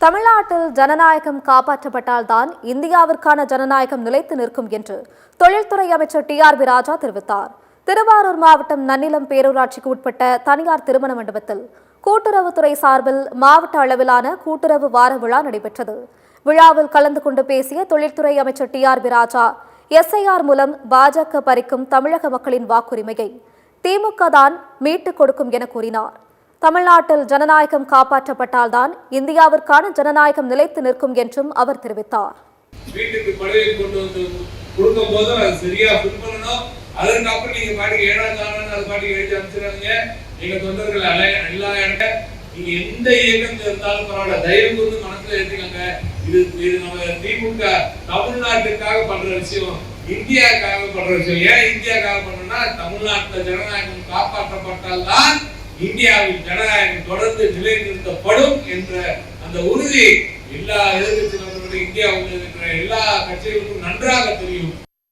தமிழ்நாட்டில் ஜனநாயகம் காப்பாற்றப்பட்டால்தான் இந்தியாவிற்கான ஜனநாயகம் நிலைத்து நிற்கும் என்று தொழில்துறை அமைச்சர் டி.ஆர்.பி. ராஜா தெரிவித்தார். திருவாரூர் மாவட்டம் நன்னிலம் பேரூராட்சிக்கு உட்பட்ட தனியார் திருமண மண்டபத்தில் கூட்டுறவுத்துறை சார்பில் மாவட்ட அளவிலான கூட்டுறவு வார விழா நடைபெற்றது. விழாவில் கலந்து கொண்டு பேசிய தொழில்துறை அமைச்சர் டி.ஆர்.பி. ராஜா, எஸ்ஐஆர் மூலம் பாஜக பறிக்கும் தமிழக மக்களின் வாக்குரிமையை திமுக தான் மீட்டுக் கொடுக்கும் என கூறினார். தமிழ்நாட்டில் ஜனநாயகம் காப்பாற்றப்பட்டால்தான் இந்தியாவிற்கான ஜனநாயகம் நிலைத்து நிற்கும் என்றும் அவர் தெரிவித்தார். வீட்டுக்கு பழைய கொண்டு வந்து கொடுக்கும் போது அது சரியா ஃபில் பண்ணணும். அதுக்கப்புறம் நீங்க பாட்டுக்கு ஏழாம் அது பாட்டுக்கு எழுதி அமைச்சிடாதீங்க. நீங்க தொண்டர்கள் எல்லா நீங்க எந்த இயக்கம் இருந்தாலும் பரவாயில்ல, தயவு கூர்ந்து மனசுல எடுத்துக்கோங்க. இது நம்ம திமுக தமிழ்நாட்டுக்காக பண்ற விஷயம், இந்தியாவுக்காக பண்ற விஷயம். ஏன் இந்தியாவுக்காக பண்றோம்னா, தமிழ்நாட்டுல ஜனநாயகம் காப்பாற்றப்பட்டால்தான் இந்தியாவில் ஜனநாயகம் தொடர்ந்து நிலைநிறுத்தப்படும் என்ற அந்த உறுதி எல்லா எதிர்கட்சி நபர்களுடைய இந்தியாவில் இருக்கிற எல்லா கட்சிகளுக்கும் நன்றாக தெரியும்.